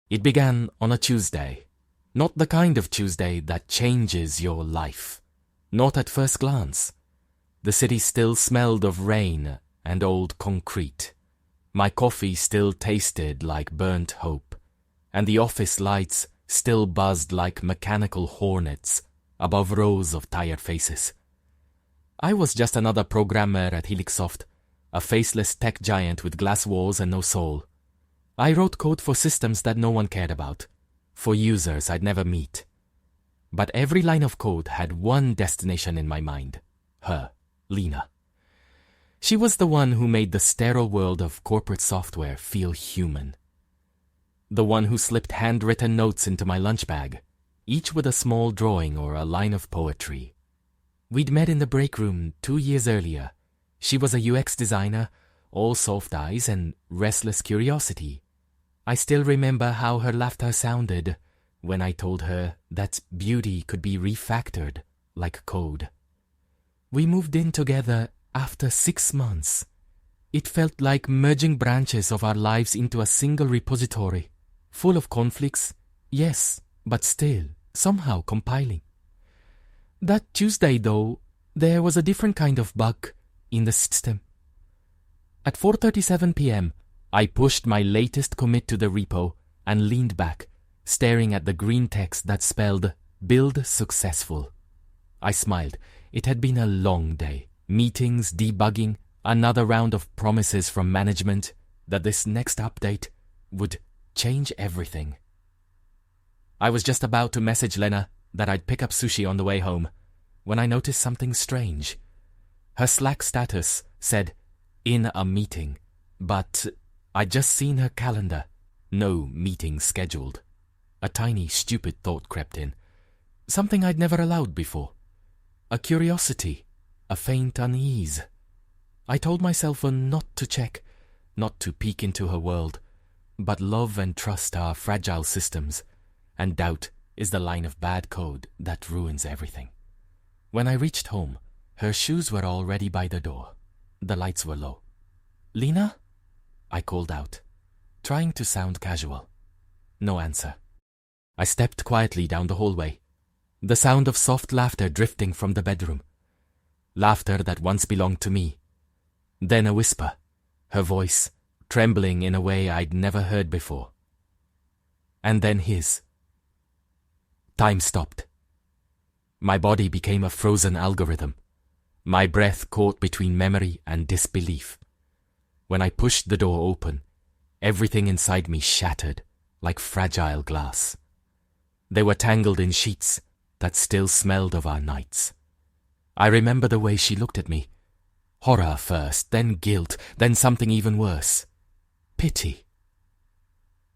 It began on a Tuesday. Not the kind of Tuesday that changes your life. Not at first glance. The city still smelled of rain and old concrete. My coffee still tasted like burnt hope, and the office lights still buzzed like mechanical hornets above rows of tired faces. I was just another programmer at Helixsoft, a faceless tech giant with glass walls and no soul. I wrote code for systems that no one cared about, for users I'd never meet. But every line of code had one destination in my mind: her, Lena. She was the one who made the sterile world of corporate software feel human. The one who slipped handwritten notes into my lunch bag, each with a small drawing or a line of poetry. We'd met in the break room 2 years earlier. She was a UX designer, all soft eyes and restless curiosity. I still remember how her laughter sounded when I told her that beauty could be refactored like code. We moved in together after 6 months. It felt like merging branches of our lives into a single repository, full of conflicts, yes, but still somehow compiling. That Tuesday, though, there was a different kind of bug in the system. At 4:37 p.m., I pushed my latest commit to the repo and leaned back, staring at the green text that spelled "Build Successful." I smiled. It had been a long day. Meetings, debugging, another round of promises from management that this next update would change everything. I was just about to message Lena that I'd pick up sushi on the way home when I noticed something strange. Her Slack status said, "In a meeting," but I'd just seen her calendar. No meeting scheduled. A tiny, stupid thought crept in. Something I'd never allowed before. A curiosity, a faint unease. I told myself not to check, not to peek into her world, but love and trust are fragile systems, and doubt is the line of bad code that ruins everything. When I reached home, her shoes were already by the door. The lights were low. "Lena?" I called out, trying to sound casual. No answer. I stepped quietly down the hallway, the sound of soft laughter drifting from the bedroom. Laughter that once belonged to me. Then a whisper, her voice trembling in a way I'd never heard before. And then his. Time stopped. My body became a frozen algorithm. My breath caught between memory and disbelief. When I pushed the door open, everything inside me shattered like fragile glass. They were tangled in sheets that still smelled of our nights. I remember the way she looked at me. Horror first, then guilt, then something even worse. Pity.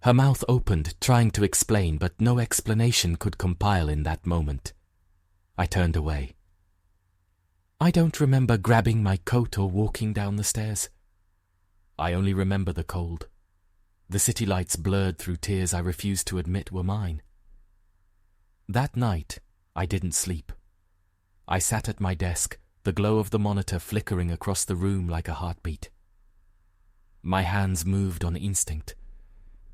Her mouth opened, trying to explain, but no explanation could compile in that moment. I turned away. I don't remember grabbing my coat or walking down the stairs. I only remember the cold. The city lights blurred through tears I refused to admit were mine. That night, I didn't sleep. I sat at my desk, the glow of the monitor flickering across the room like a heartbeat. My hands moved on instinct,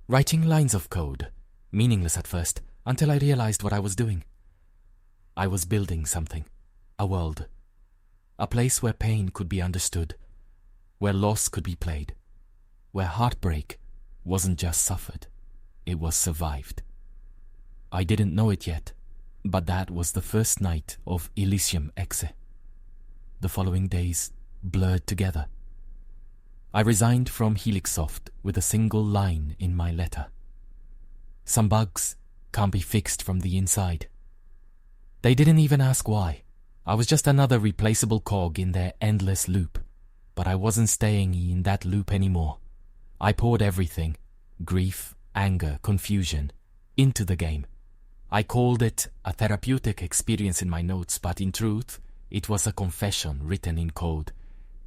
writing lines of code, meaningless at first, until I realized what I was doing. I was building something, a world, a place where pain could be understood, where loss could be played, where heartbreak wasn't just suffered, it was survived. I didn't know it yet, but that was the first night of Elysium Exe. The following days blurred together. I resigned from Helixsoft with a single line in my letter. Some bugs can't be fixed from the inside. They didn't even ask why. I was just another replaceable cog in their endless loop. But I wasn't staying in that loop anymore. I poured everything, grief, anger, confusion, into the game. I called it a therapeutic experience in my notes, but in truth, it was a confession written in code.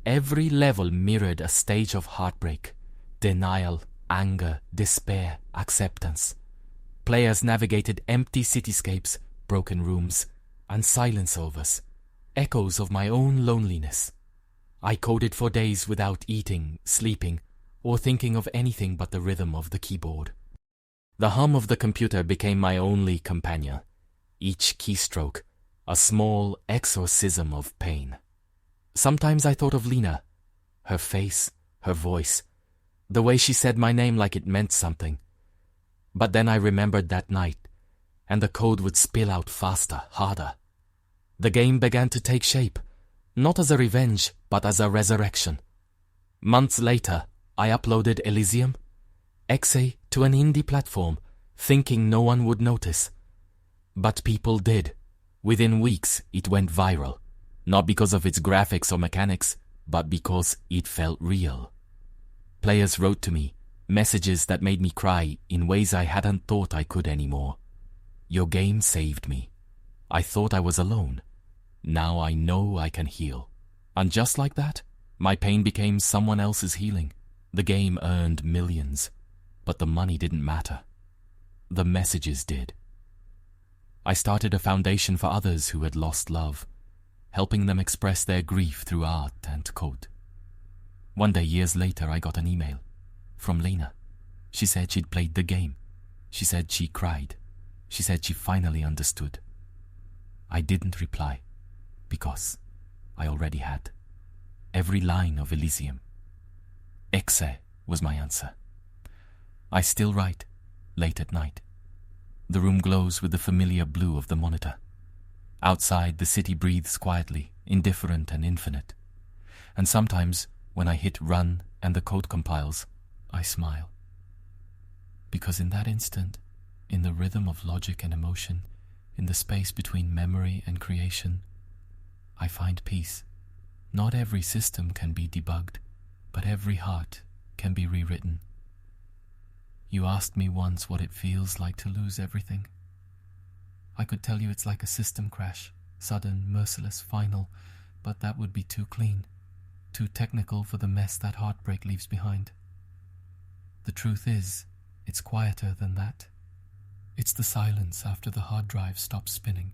Every level mirrored a stage of heartbreak, denial, anger, despair, acceptance. Players navigated empty cityscapes, broken rooms, and silence overs, echoes of my own loneliness. I coded for days without eating, sleeping, or thinking of anything but the rhythm of the keyboard. The hum of the computer became my only companion. Each keystroke, a small exorcism of pain. Sometimes I thought of Lena, her face, her voice, the way she said my name like it meant something. But then I remembered that night, and the code would spill out faster, harder. The game began to take shape, not as a revenge, but as a resurrection. Months later, I uploaded Elysium, Exe, to an indie platform, thinking no one would notice. But people did. Within weeks, it went viral. Not because of its graphics or mechanics, but because it felt real. Players wrote to me, messages that made me cry in ways I hadn't thought I could anymore. Your game saved me. I thought I was alone. Now I know I can heal. And just like that, my pain became someone else's healing. The game earned millions, but the money didn't matter. The messages did. I started a foundation for others who had lost love, helping them express their grief through art and code. One day, years later, I got an email from Lena. She said she'd played the game. She said she cried. She said she finally understood. I didn't reply, because I already had. Every line of Elysium. Exe was my answer. I still write, late at night. The room glows with the familiar blue of the monitor. Outside, the city breathes quietly, indifferent and infinite. And sometimes, when I hit run and the code compiles, I smile. Because in that instant, in the rhythm of logic and emotion, in the space between memory and creation, I find peace. Not every system can be debugged, but every heart can be rewritten. You asked me once what it feels like to lose everything. I could tell you it's like a system crash, sudden, merciless, final, but that would be too clean, too technical for the mess that heartbreak leaves behind. The truth is, it's quieter than that. It's the silence after the hard drive stops spinning.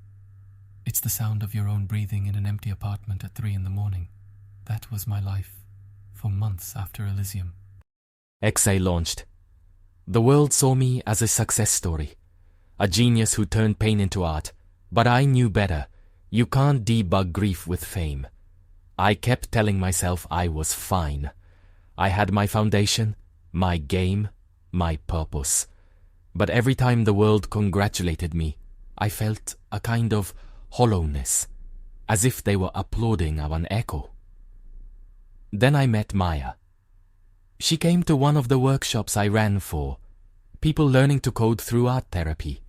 It's the sound of your own breathing in an empty apartment at 3 a.m. That was my life, for months after Elysium. Exe launched. The world saw me as a success story, a genius who turned pain into art. But I knew better. You can't debug grief with fame. I kept telling myself I was fine. I had my foundation, my game, my purpose. But every time the world congratulated me, I felt a kind of hollowness, as if they were applauding an echo. Then I met Maya. She came to one of the workshops I ran for, people learning to code through art therapy.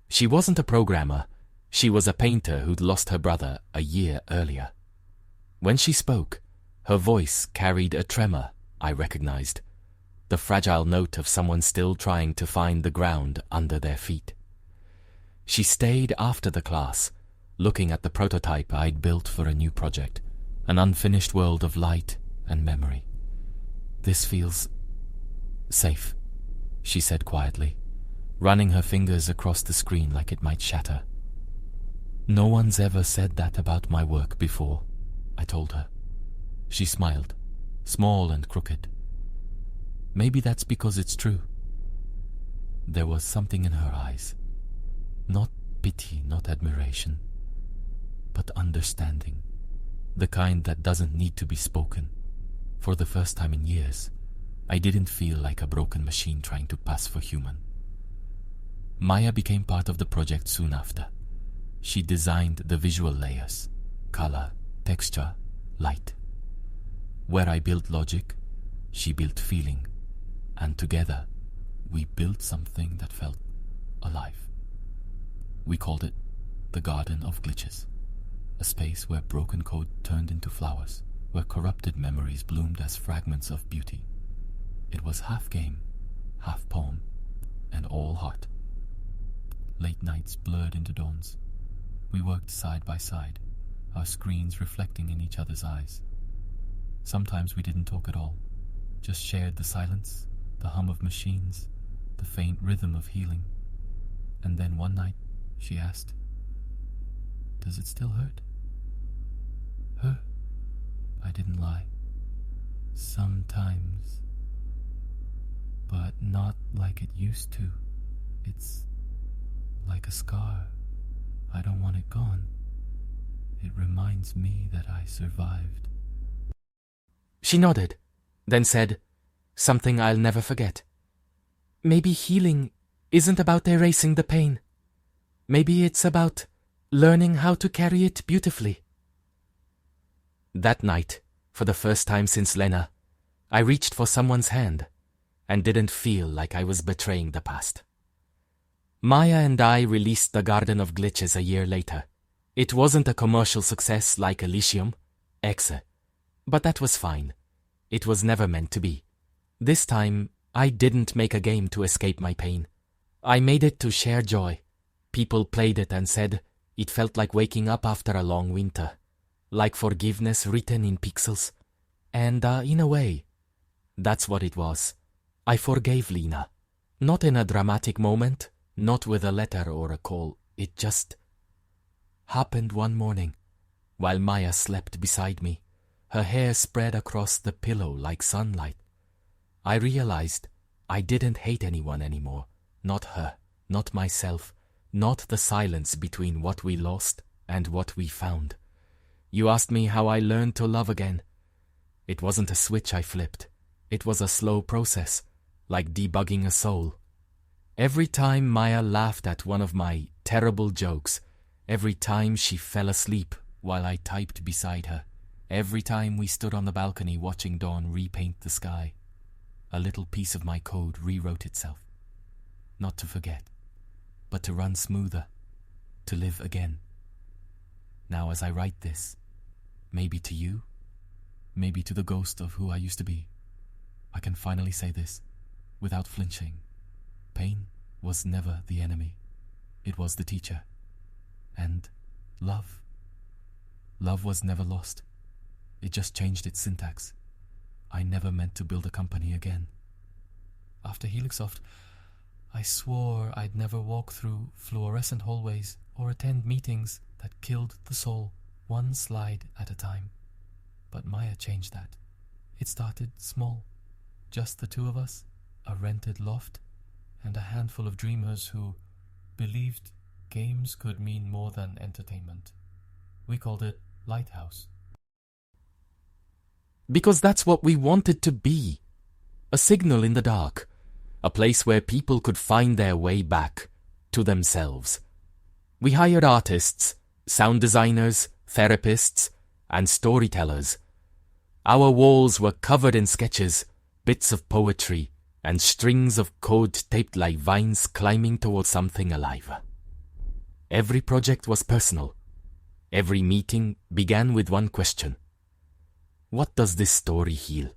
She wasn't a programmer. She was a painter who'd lost her brother a year earlier. When she spoke, her voice carried a tremor I recognized, the fragile note of someone still trying to find the ground under their feet. She stayed after the class, looking at the prototype I'd built for a new project, an unfinished world of light and memory. This feels safe, she said quietly, running her fingers across the screen like it might shatter. No one's ever said that about my work before, I told her. She smiled, small and crooked. Maybe that's because it's true. There was something in her eyes. Not pity, not admiration, but understanding. The kind that doesn't need to be spoken. For the first time in years, I didn't feel like a broken machine trying to pass for human. Maya became part of the project soon after. She designed the visual layers, color, texture, light. Where I built logic, she built feeling, and together we built something that felt alive. We called it the Garden of Glitches, a space where broken code turned into flowers, where corrupted memories bloomed as fragments of beauty. It was half game, half poem, and all heart. Late nights blurred into dawns. We worked side by side, our screens reflecting in each other's eyes. Sometimes we didn't talk at all, just shared the silence, the hum of machines, the faint rhythm of healing. And then one night, she asked, "Does it still hurt?" "Hurt?" I didn't lie. "Sometimes, but not like it used to." It's like a scar. I don't want it gone. It reminds me that I survived. She nodded, then said, something I'll never forget. Maybe healing isn't about erasing the pain. Maybe it's about learning how to carry it beautifully. That night, for the first time since Lena, I reached for someone's hand and didn't feel like I was betraying the past. Maya and I released The Garden of Glitches a year later. It wasn't a commercial success like Elysium, Exe, but that was fine. It was never meant to be. This time, I didn't make a game to escape my pain. I made it to share joy. People played it and said it felt like waking up after a long winter, like forgiveness written in pixels. And in a way, that's what it was. I forgave Lena. Not in a dramatic moment, not with a letter or a call. It just happened one morning, while Maya slept beside me, her hair spread across the pillow like sunlight. I realized I didn't hate anyone anymore. Not her, not myself, not the silence between what we lost and what we found. You asked me how I learned to love again. It wasn't a switch I flipped. It was a slow process, like debugging a soul. Every time Maya laughed at one of my terrible jokes, every time she fell asleep while I typed beside her, every time we stood on the balcony watching dawn repaint the sky, a little piece of my code rewrote itself. Not to forget, but to run smoother, to live again. Now as I write this, maybe to you, maybe to the ghost of who I used to be, I can finally say this, without flinching. Pain was never the enemy. It was the teacher. And love. Love was never lost. It just changed its syntax. I never meant to build a company again. After Helixsoft, I swore I'd never walk through fluorescent hallways or attend meetings that killed the soul, one slide at a time. But Maya changed that. It started small. Just the two of us, a rented loft, and a handful of dreamers who believed games could mean more than entertainment. We called it Lighthouse. Because that's what we wanted to be. A signal in the dark. A place where people could find their way back to themselves. We hired artists, sound designers, therapists, and storytellers. Our walls were covered in sketches, bits of poetry, and strings of code taped like vines climbing towards something alive. Every project was personal. Every meeting began with one question. What does this story heal?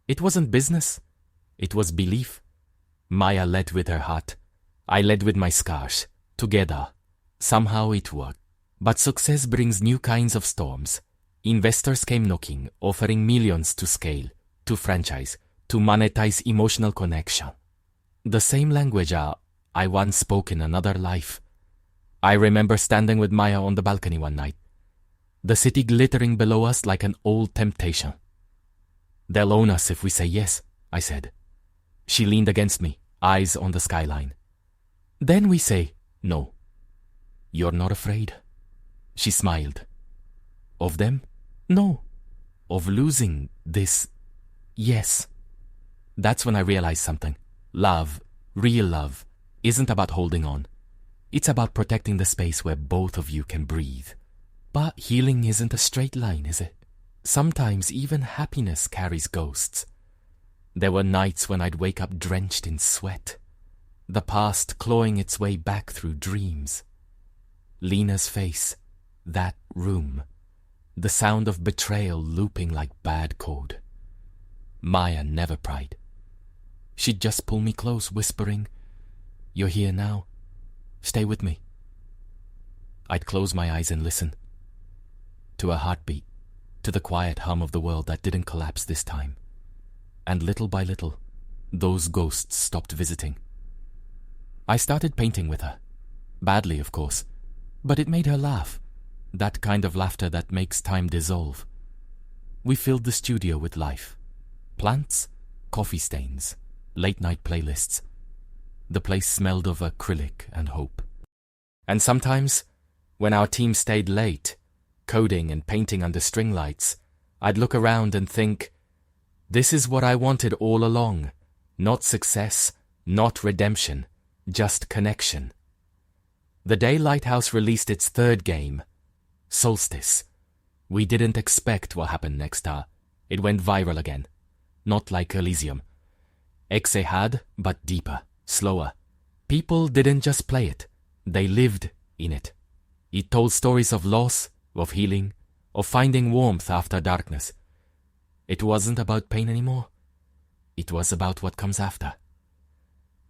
It wasn't business. It was belief. Maya led with her heart. I led with my scars. Together. Somehow it worked. But success brings new kinds of storms. Investors came knocking, offering millions to scale, to franchise, to monetize emotional connection. The same language I once spoke in another life. I remember standing with Maya on the balcony one night. The city glittering below us like an old temptation. They'll own us if we say yes, I said. She leaned against me, eyes on the skyline. Then we say no. You're not afraid? She smiled. Of them? No. Of losing this? Yes. That's when I realized something. Love, real love, isn't about holding on. It's about protecting the space where both of you can breathe. But healing isn't a straight line, is it? Sometimes even happiness carries ghosts. There were nights when I'd wake up drenched in sweat, the past clawing its way back through dreams. Lena's face, that room, the sound of betrayal looping like bad code. Maya never pried. She'd just pull me close, whispering, "You're here now. Stay with me." I'd close my eyes and listen. To a heartbeat, to the quiet hum of the world that didn't collapse this time. And little by little, those ghosts stopped visiting. I started painting with her. Badly, of course, but it made her laugh. That kind of laughter that makes time dissolve. We filled the studio with life. Plants, coffee stains, late-night playlists. The place smelled of acrylic and hope. And sometimes, when our team stayed late, coding and painting under string lights, I'd look around and think, this is what I wanted all along. Not success, not redemption, just connection. The day Lighthouse released its third game, Solstice, we didn't expect what happened next. It went viral again. Not like Elysium. Exehad, but deeper, slower. People didn't just play it, they lived in it. It told stories of loss, of healing, of finding warmth after darkness. It wasn't about pain anymore. It was about what comes after.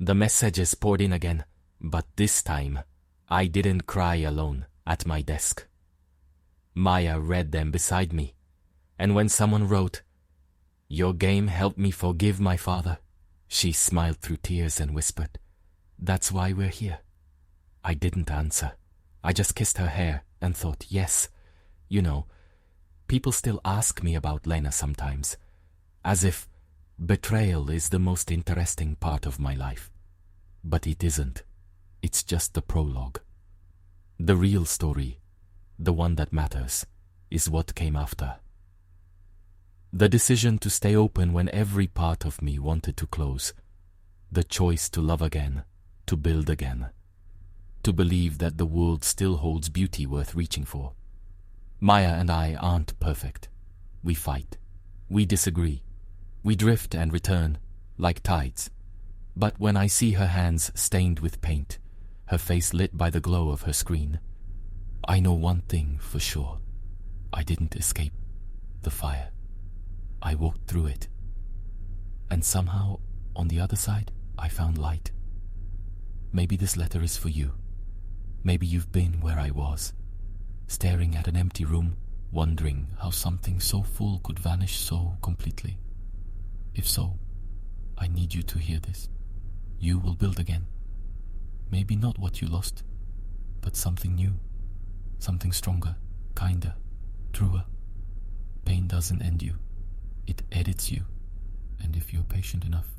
The messages poured in again, but this time, I didn't cry alone at my desk. Maya read them beside me, and when someone wrote, "Your game helped me forgive my father," she smiled through tears and whispered, "That's why we're here." I didn't answer. I just kissed her hair and thought, yes, you know, people still ask me about Lena sometimes, as if betrayal is the most interesting part of my life. But it isn't. It's just the prologue. The real story, the one that matters, is what came after. The decision to stay open when every part of me wanted to close. The choice to love again, to build again. To believe that the world still holds beauty worth reaching for. Maya and I aren't perfect. We fight. We disagree. We drift and return, like tides. But when I see her hands stained with paint, her face lit by the glow of her screen, I know one thing for sure. I didn't escape the fire. I walked through it. And somehow, on the other side, I found light. Maybe this letter is for you. Maybe you've been where I was, staring at an empty room, wondering how something so full could vanish so completely. If so, I need you to hear this. You will build again. Maybe not what you lost, but something new, something stronger, kinder, truer. Pain doesn't end you. It edits you. And if you're patient enough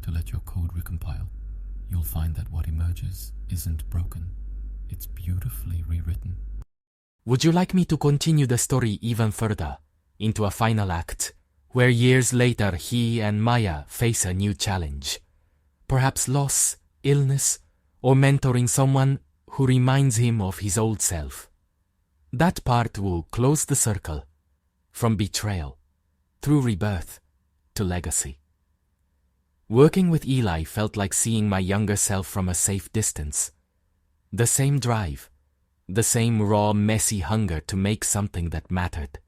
to let your code recompile, you'll find that what emerges isn't broken. It's beautifully rewritten. Would you like me to continue the story even further, into a final act, where years later he and Maya face a new challenge? Perhaps loss, illness, or mentoring someone who reminds him of his old self. That part will close the circle, from betrayal, through rebirth, to legacy. Working with Eli felt like seeing my younger self from a safe distance. The same drive, the same raw, messy hunger to make something that mattered.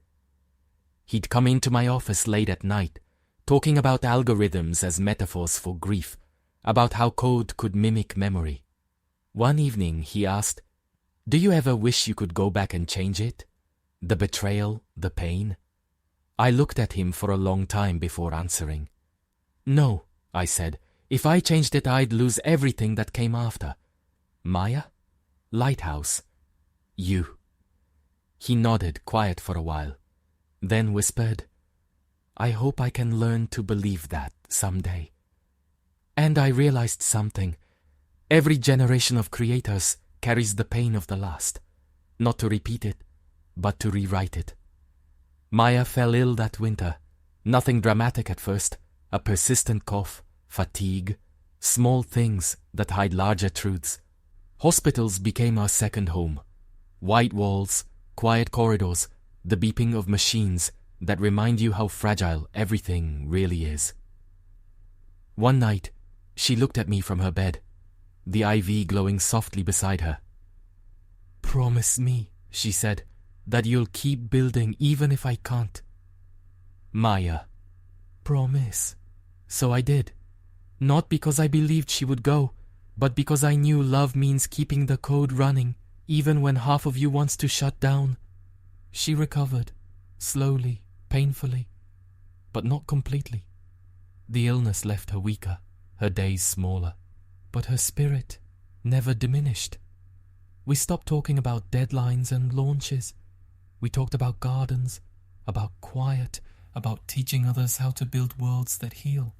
He'd come into my office late at night, talking about algorithms as metaphors for grief, about how code could mimic memory. One evening he asked, "Do you ever wish you could go back and change it? The betrayal, the pain?" I looked at him for a long time before answering. "No," I said. "If I changed it, I'd lose everything that came after. Maya? Lighthouse? You?" He nodded, quiet for a while, then whispered, "I hope I can learn to believe that someday." And I realized something. Every generation of creators carries the pain of the last, not to repeat it, but to rewrite it. Maya fell ill that winter. Nothing dramatic at first, a persistent cough, fatigue, small things that hide larger truths. Hospitals became our second home. White walls, quiet corridors, the beeping of machines that remind you how fragile everything really is. One night, she looked at me from her bed, the IV glowing softly beside her. "Promise me," she said, "that you'll keep building even if I can't." "Maya." "Promise." So I did. Not because I believed she would go, but because I knew love means keeping the code running, even when half of you wants to shut down. She recovered, slowly, painfully, but not completely. The illness left her weaker, her days smaller, but her spirit never diminished. We stopped talking about deadlines and launches. We talked about gardens, about quiet, about teaching others how to build worlds that heal.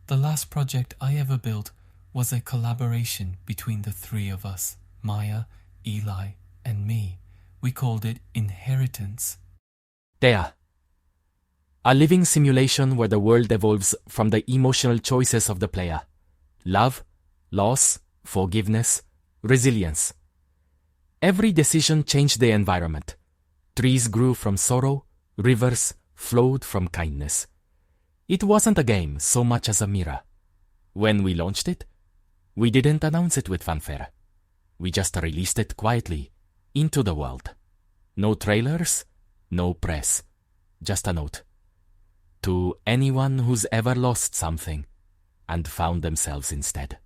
The last project I ever built was a collaboration between the three of us, Maya, Eli, and me. We called it Inheritance. There. A living simulation where the world evolves from the emotional choices of the player. Love, loss, forgiveness, resilience. Every decision changed the environment. Trees grew from sorrow, rivers flowed from kindness. It wasn't a game so much as a mirror. When we launched it, we didn't announce it with fanfare. We just released it quietly into the world. No trailers, no press, just a note. To anyone who's ever lost something and found themselves instead.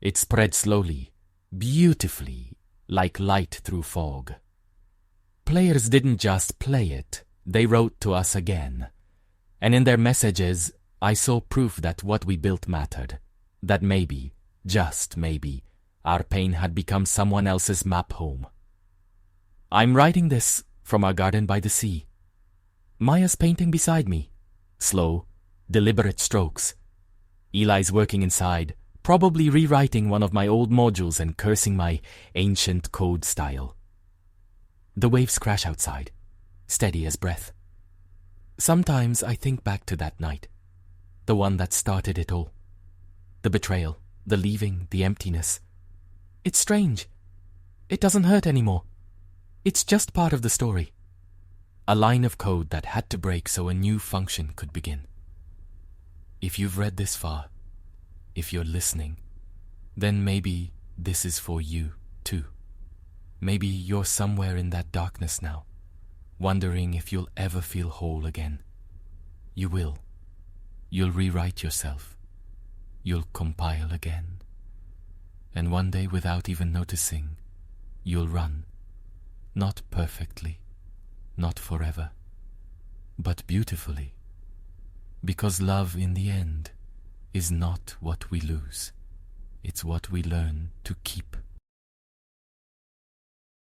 It spread slowly, beautifully, like light through fog. Players didn't just play it, they wrote to us again. And in their messages, I saw proof that what we built mattered. That maybe, just maybe, our pain had become someone else's map home. I'm writing this from our garden by the sea. Maya's painting beside me. Slow, deliberate strokes. Eli's working inside, probably rewriting one of my old modules and cursing my ancient code style. The waves crash outside, steady as breath. Sometimes I think back to that night, the one that started it all. The betrayal, the leaving, the emptiness. It's strange. It doesn't hurt anymore. It's just part of the story. A line of code that had to break so a new function could begin. If you've read this far, if you're listening, then maybe this is for you too. Maybe you're somewhere in that darkness now, wondering if you'll ever feel whole again. You will. You'll rewrite yourself. You'll compile again. And one day, without even noticing, you'll run. Not perfectly, not forever, but beautifully. Because love, in the end, is not what we lose. It's what we learn to keep.